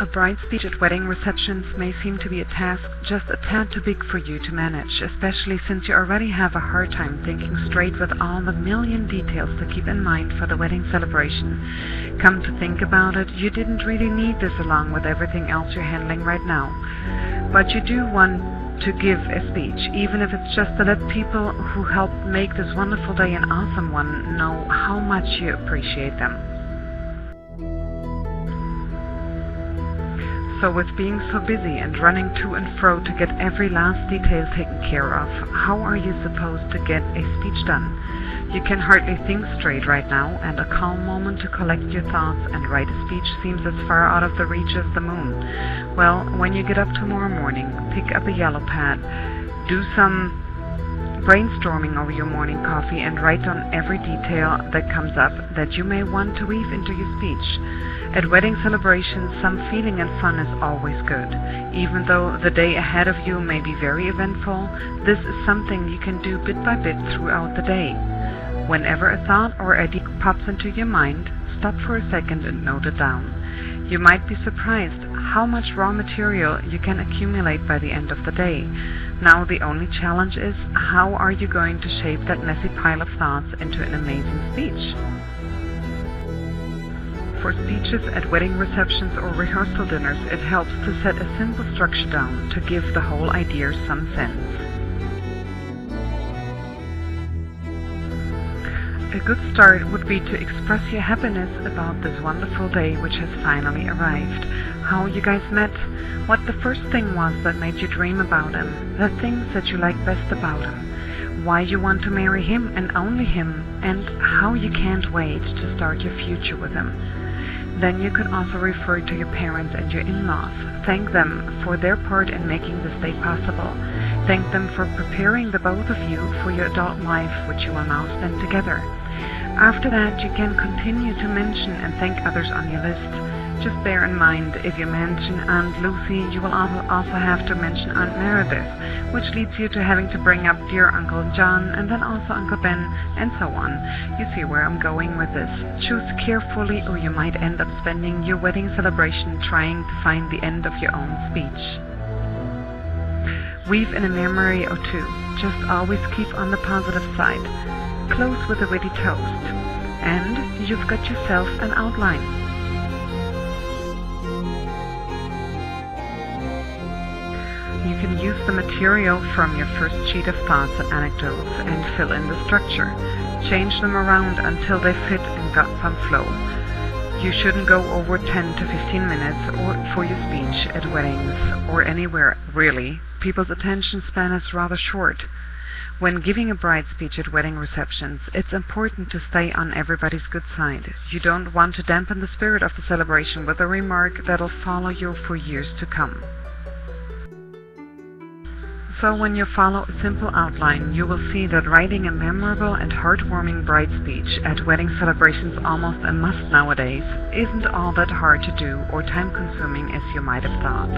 A bride speech at wedding receptions may seem to be a task just a tad too big for you to manage, especially since you already have a hard time thinking straight with all the million details to keep in mind for the wedding celebration. Come to think about it, you didn't really need this along with everything else you're handling right now. But you do want to give a speech, even if it's just to let people who helped make this wonderful day an awesome one know how much you appreciate them. So with being so busy and running to and fro to get every last detail taken care of, how are you supposed to get a speech done? You can hardly think straight right now, and a calm moment to collect your thoughts and write a speech seems as far out of the reach as the moon. Well, when you get up tomorrow morning, pick up a yellow pad, do some brainstorming over your morning coffee, and write down every detail that comes up that you may want to weave into your speech. At wedding celebrations, some feeling and fun is always good. Even though the day ahead of you may be very eventful, this is something you can do bit by bit throughout the day. Whenever a thought or idea pops into your mind, stop for a second and note it down. You might be surprised how much raw material you can accumulate by the end of the day. Now the only challenge is, how are you going to shape that messy pile of thoughts into an amazing speech? For speeches at wedding receptions or rehearsal dinners, it helps to set a simple structure down to give the whole idea some sense. A good start would be to express your happiness about this wonderful day which has finally arrived, how you guys met, what the first thing was that made you dream about him, the things that you like best about him, why you want to marry him and only him, and how you can't wait to start your future with him. Then you could also refer to your parents and your in-laws. Thank them for their part in making this day possible. Thank them for preparing the both of you for your adult life, which you will now spend together. After that, you can continue to mention and thank others on your list. Just bear in mind, if you mention Aunt Lucy, you will also have to mention Aunt Meredith, which leads you to having to bring up dear Uncle John, and then also Uncle Ben, and so on. You see where I'm going with this. Choose carefully, or you might end up spending your wedding celebration trying to find the end of your own speech. Weave in a memory or two. Just always keep on the positive side. Close with a witty toast. And you've got yourself an outline. You can use the material from your first sheet of thoughts and anecdotes and fill in the structure. Change them around until they fit and got some flow. You shouldn't go over 10 to 15 minutes for your speech at weddings or anywhere, really. People's attention span is rather short. When giving a bride speech at wedding receptions, it's important to stay on everybody's good side. You don't want to dampen the spirit of the celebration with a remark that'll follow you for years to come. So when you follow a simple outline, you will see that writing a memorable and heartwarming bride speech at wedding celebrations, almost a must nowadays, isn't all that hard to do or time-consuming as you might have thought.